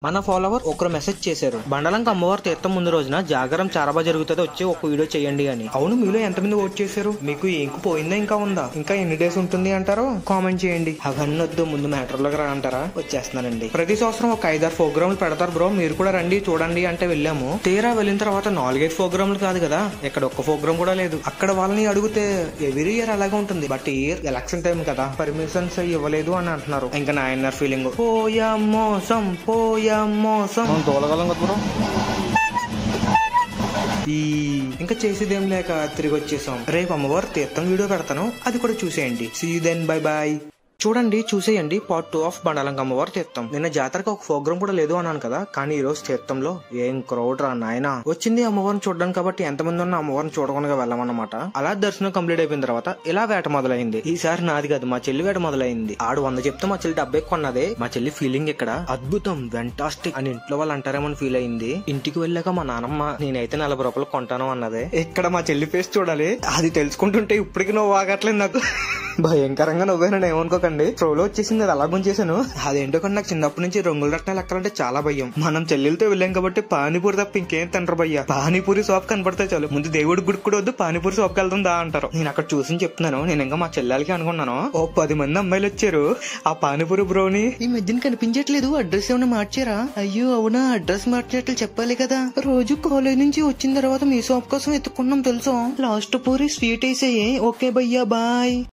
మన ఫాలోవర్ ఒకరు మెసేజ్ చేశారు, బండలంక అమ్మవారి తీర్థం ముందు రోజున జాగరం చాలా బాగా జరుగుతుంది, వచ్చి ఒక వీడియో చేయండి అని. అవును, మీలో ఎంతమంది ఓట్ చేశారు? మీకు ఇంకు పోయిందా ఇంకా ఉందా? ఇంకా ఎన్ని డేస్ ఉంటుంది అంటారో కామెంట్ చేయండి. అవన్నీ వద్దు, ముందు మ్యాటర్ లోకి రా అంటారా? వచ్చేస్తున్నానండి. ప్రతి సంవత్సరం ఒక 5-6 ప్రోగ్రాములు పెడతారు బ్రో, మీరు కూడా రండి చూడండి అంటే వెళ్ళాము. తీరా వెళ్ళిన తర్వాత 4-5 ప్రోగ్రాములు కాదు కదా, ఇక్కడ ఒక్క ప్రోగ్రామ్ కూడా లేదు. అక్కడ వాళ్ళని అడిగితే ఎవ్రీ ఇయర్ అలాగే ఉంటుంది, బట్ ఈ ఇయర్ ఎలక్షన్ టైం కదా, పర్మిషన్స్ ఇవ్వలేదు అని అంటున్నారు. ఇంకా నా ఇన్నర్ ఫీలింగ్ పోయా మోసం మోసం తోలగలం కదా బ్రో. ఇంకా చేసేదేం లేక తిరిగి వచ్చేసాం. రేపు అమ్మవారు తీర్థం వీడియో పెడతాను, అది కూడా చూసేయండి. See you then, bye bye. చూడండి, చూసేయండి పార్ట్ 2 ఆఫ్ బండలంక అమ్మవారు తీర్థం. నిన్న జాతరకు ఒక ప్రోగ్రామ్ కూడా లేదు అన్నాను కదా, కానీ ఈ రోజు తీర్థంలో ఏం క్రౌడ్ రా నాయనా. వచ్చింది అమ్మవారిని చూడడానికి కాబట్టి ఎంతమంది ఉన్న అమ్మవారిని చూడకుండా వెళ్ళామన్నమాట. అలా దర్శనం కంప్లీట్ అయిపోయిన తర్వాత ఇలా వేట మొదలైంది. ఈసారి నాది కాదు, మా చెల్లి వేట మొదలైంది. ఆడు 100 చెప్తే మా చెల్లి 70 కొన్నదే. మా చెల్లి ఫీలింగ్ ఇక్కడ అద్భుతం, వెంటాస్టిక్ అని ఇంట్లో వాళ్ళు అంటారేమో ఫీల్ అయింది. ఇంటికి వెళ్ళాక మా నానమ్మ నేనైతే 40 రూపాయలు కొంటాను అన్నదే. ఇక్కడ మా చెల్లి ఫేస్ చూడాలి, అది తెలుసుకుంటుంటే ఇప్పటికి నువ్వు ఆగట్లేదు నాకు. భయంకరంగా నువ్వేనని ఏమనుకోకండి, ట్రోలో వచ్చేసింది, అది అలా గుంచేసాను. అదేంటో కానీ నాకు చిన్నప్పటి నుంచి రంగుల రత్నాలు ఎక్కాలంటే చాలా భయం. మనం చెల్లెలతో వెళ్ళాం కాబట్టి పానీపూరి తప్ప ఇంకేం తినరు భయ్యా. పానీపూరి షాప్ కనపడితే చాలు ముందు దేవుడి గుడికి కూడా వద్దు, పానీపూరి షాప్కి వెళ్తుందా అంటారు. నేను అక్కడ చూసి చెప్తున్నాను, నేను ఇంకా మా చెల్లెలకి అనుకున్నాను. ఓ 10 మంది అమ్మాయిలు వచ్చారు ఆ పానీపూరి బ్రోని. ఈ మధ్యన కనిపించట్లేదు, అడ్రస్ ఏమైనా మార్చారా? అయ్యో అవునా, అడ్రస్ మార్చేట్లు చెప్పాలి కదా. రోజు కాలేజ్ నుంచి వచ్చిన తర్వాత మీ షాప్ కోసం ఎత్తుకున్నాం తెలుసా. లాస్ట్ పూరి స్వీట్ వేసేయి. ఓకే భయ్యా, బాయ్.